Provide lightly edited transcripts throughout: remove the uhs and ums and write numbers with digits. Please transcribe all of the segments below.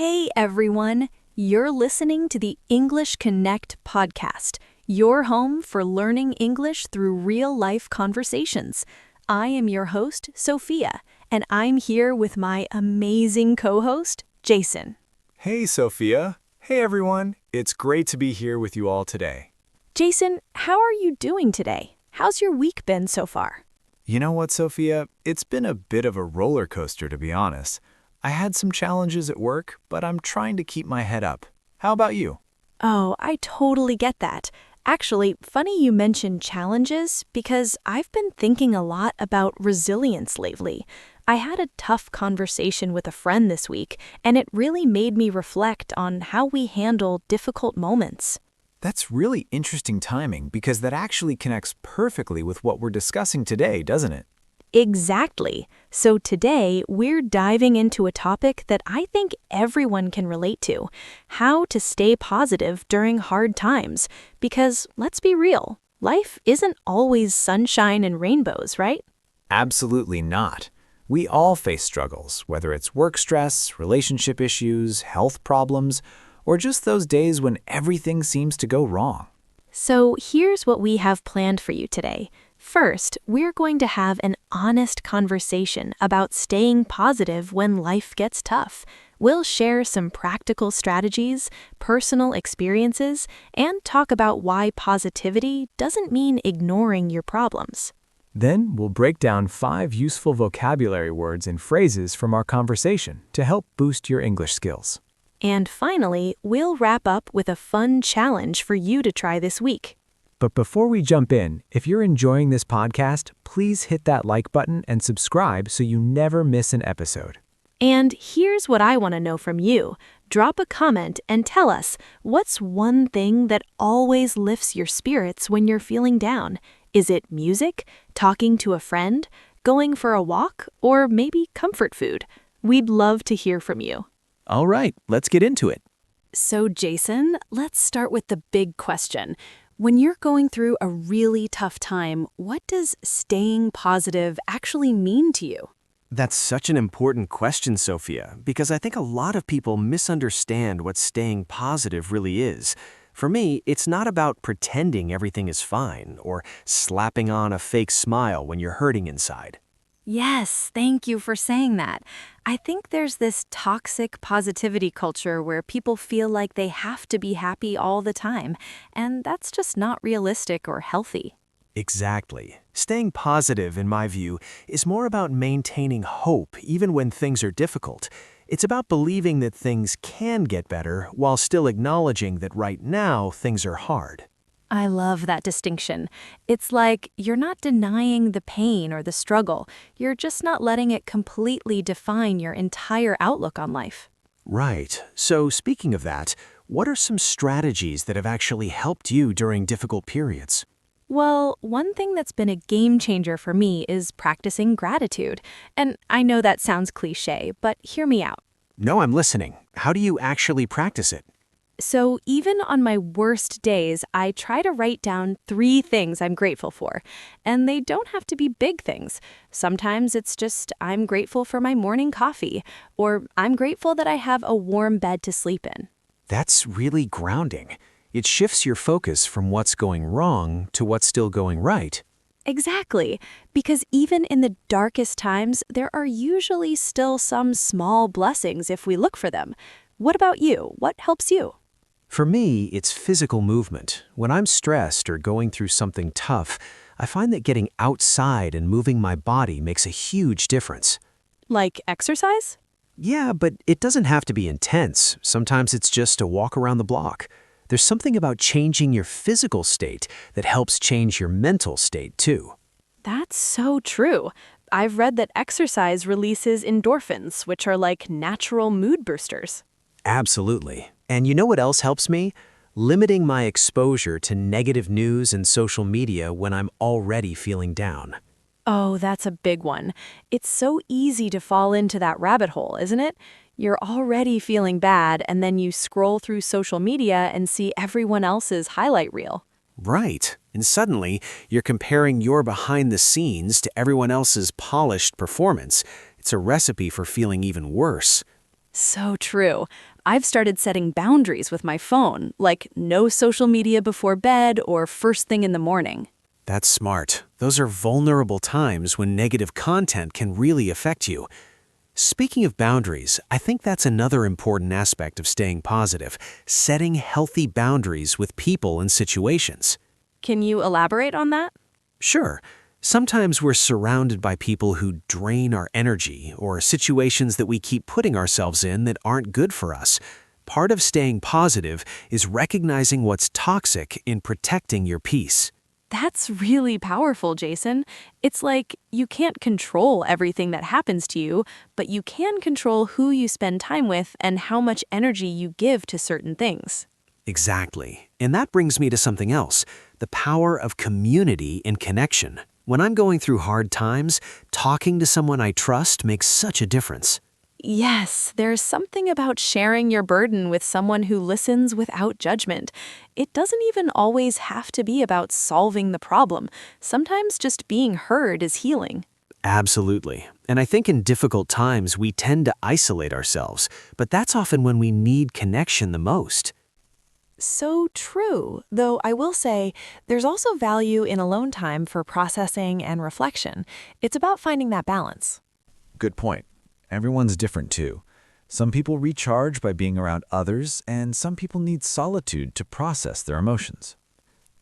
Hey everyone, you're listening to the English Connect podcast, your home for learning English through real-life conversations. I am your host, Sophia, and I'm here with my amazing co-host, Jason. Hey, Sophia. Hey, everyone. It's great to be here with you all today. Jason, how are you doing today? How's your week been so far? You know what, Sophia? It's been a bit of a roller coaster, to be honest. I had some challenges at work, but I'm trying to keep my head up. How about you? Oh, I totally get that. Actually, funny you mentioned challenges because I've been thinking a lot about resilience lately. I had a tough conversation with a friend this week, and it really made me reflect on how we handle difficult moments. That's really interesting timing because that actually connects perfectly with what we're discussing today, doesn't it? Exactly. So today, we're diving into a topic that I think everyone can relate to, how to stay positive during hard times. Because let's be real, life isn't always sunshine and rainbows, right? Absolutely not. We all face struggles, whether it's work stress, relationship issues, health problems, or just those days when everything seems to go wrong. So here's what we have planned for you today. First, we're going to have an honest conversation about staying positive when life gets tough. We'll share some practical strategies, personal experiences, and talk about why positivity doesn't mean ignoring your problems. Then we'll break down 5 useful vocabulary words and phrases from our conversation to help boost your English skills. And finally, we'll wrap up with a fun challenge for you to try this week. But before we jump in, if you're enjoying this podcast, please hit that like button and subscribe so you never miss an episode. And here's what I want to know from you. Drop a comment and tell us, what's one thing that always lifts your spirits when you're feeling down? Is it music, talking to a friend, going for a walk, or maybe comfort food? We'd love to hear from you. All right, let's get into it. So, Jason, let's start with the big question. When you're going through a really tough time, what does staying positive actually mean to you? That's such an important question, Sophia, because I think a lot of people misunderstand what staying positive really is. For me, it's not about pretending everything is fine or slapping on a fake smile when you're hurting inside. Yes, thank you for saying that. I think there's this toxic positivity culture where people feel like they have to be happy all the time, and that's just not realistic or healthy. Exactly. Staying positive, in my view, is more about maintaining hope even when things are difficult. It's about believing that things can get better while still acknowledging that right now things are hard. I love that distinction. It's like you're not denying the pain or the struggle, you're just not letting it completely define your entire outlook on life. Right. So speaking of that, what are some strategies that have actually helped you during difficult periods? Well, one thing that's been a game changer for me is practicing gratitude. And I know that sounds cliche, but hear me out. No, I'm listening. How do you actually practice it? So even on my worst days, I try to write down 3 things I'm grateful for. And they don't have to be big things. Sometimes it's just I'm grateful for my morning coffee, or I'm grateful that I have a warm bed to sleep in. That's really grounding. It shifts your focus from what's going wrong to what's still going right. Exactly, because even in the darkest times, there are usually still some small blessings if we look for them. What about you? What helps you? For me, it's physical movement. When I'm stressed or going through something tough, I find that getting outside and moving my body makes a huge difference. Like exercise? Yeah, but it doesn't have to be intense. Sometimes it's just a walk around the block. There's something about changing your physical state that helps change your mental state, too. That's so true. I've read that exercise releases endorphins, which are like natural mood boosters. Absolutely. And you know what else helps me? Limiting my exposure to negative news and social media when I'm already feeling down. Oh, that's a big one. It's so easy to fall into that rabbit hole, isn't it? You're already feeling bad, and then you scroll through social media and see everyone else's highlight reel. Right. And suddenly, you're comparing your behind the scenes to everyone else's polished performance. It's a recipe for feeling even worse. So true. I've started setting boundaries with my phone, like no social media before bed or first thing in the morning. That's smart. Those are vulnerable times when negative content can really affect you. Speaking of boundaries, I think that's another important aspect of staying positive, setting healthy boundaries with people and situations. Can you elaborate on that? Sure, sometimes we're surrounded by people who drain our energy or situations that we keep putting ourselves in that aren't good for us. Part of staying positive is recognizing what's toxic in protecting your peace. That's really powerful, Jason. It's like you can't control everything that happens to you, but you can control who you spend time with and how much energy you give to certain things. Exactly. And that brings me to something else, the power of community and connection. When I'm going through hard times, talking to someone I trust makes such a difference. Yes, there's something about sharing your burden with someone who listens without judgment. It doesn't even always have to be about solving the problem. Sometimes just being heard is healing. Absolutely. And I think in difficult times, we tend to isolate ourselves, but that's often when we need connection the most. So true, though I will say there's also value in alone time for processing and reflection. It's about finding that balance. Good point. Everyone's different too. Some people recharge by being around others, and some people need solitude to process their emotions.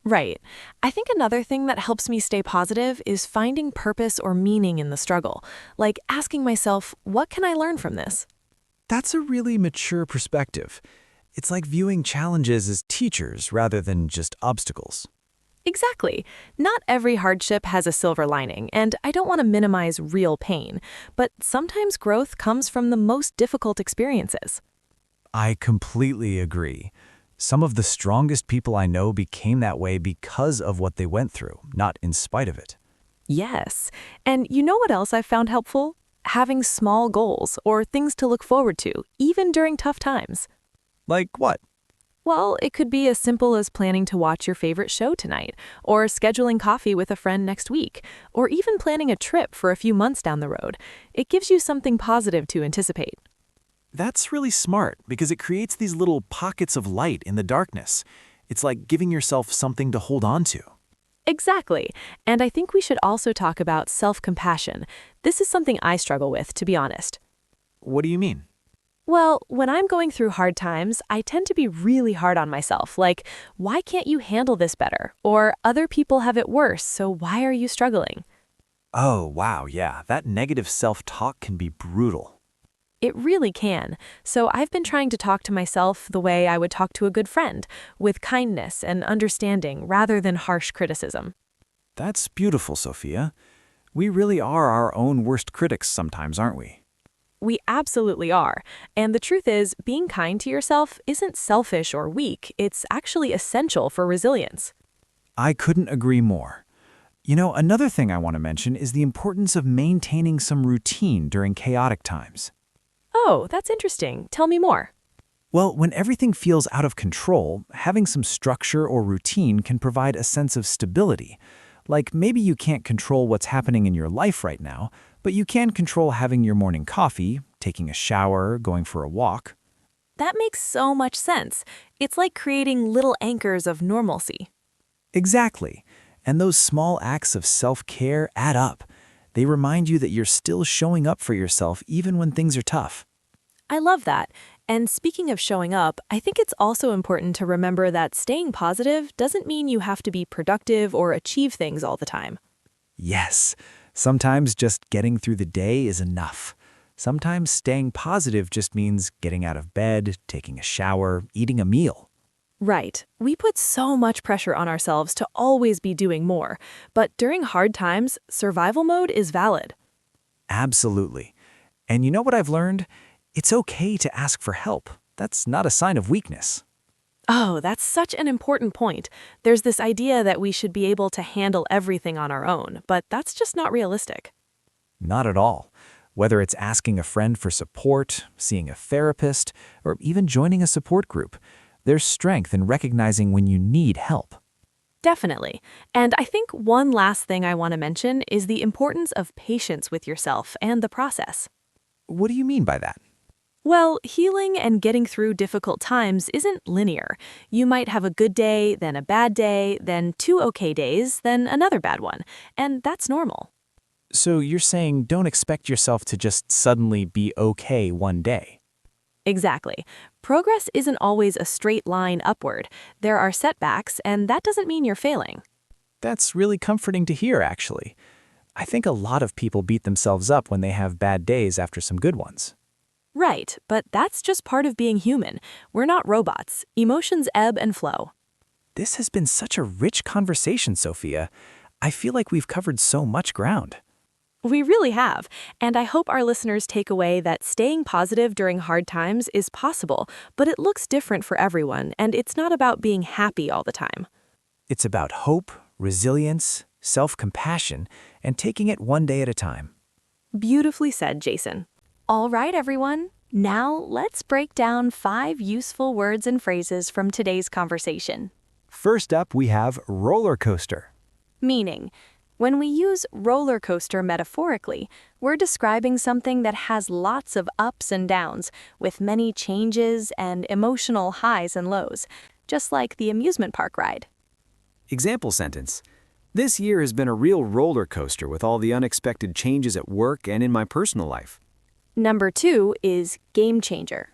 Right. I think another thing that helps me stay positive is finding purpose or meaning in the struggle, like asking myself, what can I learn from this? That's a really mature perspective. It's like viewing challenges as teachers rather than just obstacles. Exactly. Not every hardship has a silver lining, and I don't want to minimize real pain, but sometimes growth comes from the most difficult experiences. I completely agree. Some of the strongest people I know became that way because of what they went through, not in spite of it. Yes. And you know what else I've found helpful? Having small goals or things to look forward to, even during tough times. Like what? Well, it could be as simple as planning to watch your favorite show tonight, or scheduling coffee with a friend next week, or even planning a trip for a few months down the road. It gives you something positive to anticipate. That's really smart because it creates these little pockets of light in the darkness. It's like giving yourself something to hold on to. Exactly. And I think we should also talk about self-compassion. This is something I struggle with, to be honest. What do you mean? Well, when I'm going through hard times, I tend to be really hard on myself, like, why can't you handle this better? Or other people have it worse, so why are you struggling? Oh, wow, yeah, that negative self-talk can be brutal. It really can. So I've been trying to talk to myself the way I would talk to a good friend, with kindness and understanding rather than harsh criticism. That's beautiful, Sophia. We really are our own worst critics sometimes, aren't we? We absolutely are. And the truth is, being kind to yourself isn't selfish or weak. It's actually essential for resilience. I couldn't agree more. You know, another thing I want to mention is the importance of maintaining some routine during chaotic times. Oh, that's interesting. Tell me more. Well, when everything feels out of control, having some structure or routine can provide a sense of stability. Like maybe you can't control what's happening in your life right now, but you can control having your morning coffee, taking a shower, going for a walk. That makes so much sense. It's like creating little anchors of normalcy. Exactly. And those small acts of self-care add up. They remind you that you're still showing up for yourself even when things are tough. I love that. And speaking of showing up, I think it's also important to remember that staying positive doesn't mean you have to be productive or achieve things all the time. Yes, sometimes just getting through the day is enough. Sometimes staying positive just means getting out of bed, taking a shower, eating a meal. Right. We put so much pressure on ourselves to always be doing more, but during hard times, survival mode is valid. Absolutely. And you know what I've learned? It's okay to ask for help. That's not a sign of weakness. Oh, that's such an important point. There's this idea that we should be able to handle everything on our own, but that's just not realistic. Not at all. Whether it's asking a friend for support, seeing a therapist, or even joining a support group, there's strength in recognizing when you need help. Definitely. And I think one last thing I want to mention is the importance of patience with yourself and the process. What do you mean by that? Well, healing and getting through difficult times isn't linear. You might have a good day, then a bad day, then two okay days, then another bad one. And that's normal. So you're saying don't expect yourself to just suddenly be okay one day. Exactly. Progress isn't always a straight line upward. There are setbacks, and that doesn't mean you're failing. That's really comforting to hear, actually. I think a lot of people beat themselves up when they have bad days after some good ones. Right, but that's just part of being human. We're not robots. Emotions ebb and flow. This has been such a rich conversation, Sophia. I feel like we've covered so much ground. We really have, and I hope our listeners take away that staying positive during hard times is possible, but it looks different for everyone, and it's not about being happy all the time. It's about hope, resilience, self-compassion, and taking it one day at a time. Beautifully said, Jason. All right, everyone. Now let's break down 5 useful words and phrases from today's conversation. First up, we have roller coaster. Meaning, when we use roller coaster metaphorically, we're describing something that has lots of ups and downs, with many changes and emotional highs and lows, just like the amusement park ride. Example sentence. This year has been a real roller coaster with all the unexpected changes at work and in my personal life. Number 2 is game changer.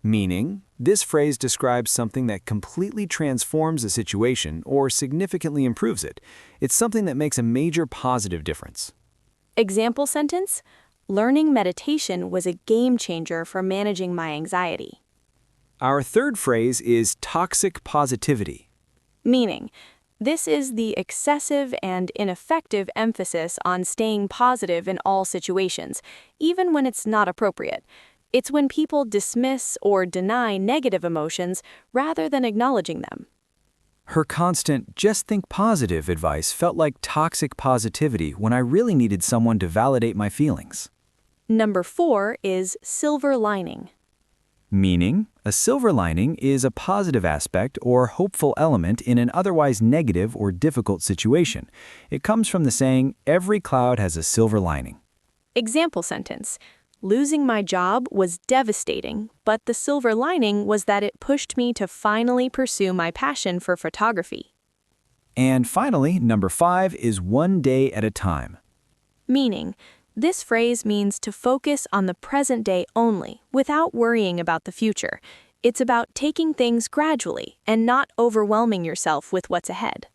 Meaning, this phrase describes something that completely transforms a situation or significantly improves it. It's something that makes a major positive difference. Example sentence, learning meditation was a game changer for managing my anxiety. Our third phrase is toxic positivity. Meaning, this is the excessive and ineffective emphasis on staying positive in all situations, even when it's not appropriate. It's when people dismiss or deny negative emotions rather than acknowledging them. Her constant just think positive advice felt like toxic positivity when I really needed someone to validate my feelings. Number 4 is silver lining. Meaning, a silver lining is a positive aspect or hopeful element in an otherwise negative or difficult situation. It comes from the saying, every cloud has a silver lining. Example sentence, losing my job was devastating, but the silver lining was that it pushed me to finally pursue my passion for photography. And finally, number 5 is one day at a time. Meaning, this phrase means to focus on the present day only, without worrying about the future. It's about taking things gradually and not overwhelming yourself with what's ahead.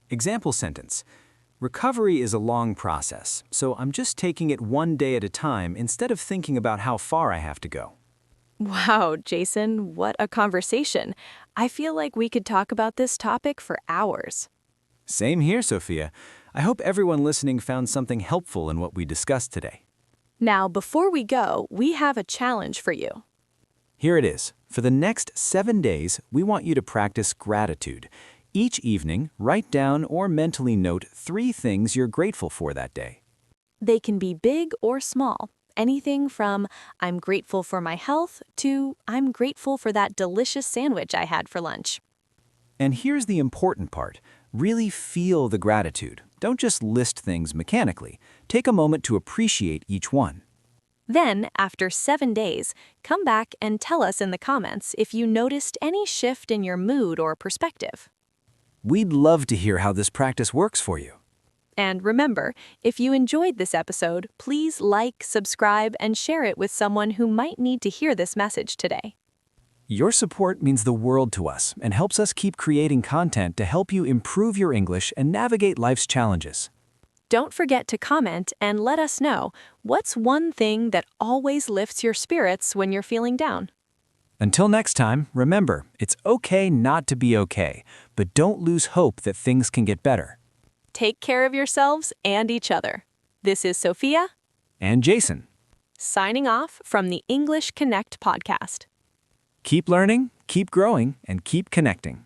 Example sentence. Recovery is a long process, so I'm just taking it one day at a time instead of thinking about how far I have to go. Wow, Jason, what a conversation. I feel like we could talk about this topic for hours. Same here, Sophia. I hope everyone listening found something helpful in what we discussed today. Now, before we go, we have a challenge for you. Here it is. For the next 7 days, we want you to practice gratitude. Each evening, write down or mentally note 3 things you're grateful for that day. They can be big or small. Anything from I'm grateful for my health to I'm grateful for that delicious sandwich I had for lunch. And here's the important part. Really feel the gratitude. Don't just list things mechanically. Take a moment to appreciate each one. Then, after 7 days, come back and tell us in the comments if you noticed any shift in your mood or perspective. We'd love to hear how this practice works for you. And remember, if you enjoyed this episode, please like, subscribe, and share it with someone who might need to hear this message today. Your support means the world to us and helps us keep creating content to help you improve your English and navigate life's challenges. Don't forget to comment and let us know what's one thing that always lifts your spirits when you're feeling down. Until next time, remember, it's okay not to be okay, but don't lose hope that things can get better. Take care of yourselves and each other. This is Sophia And Jason, signing off from the English Connect podcast. keep learning, keep growing, and keep connecting.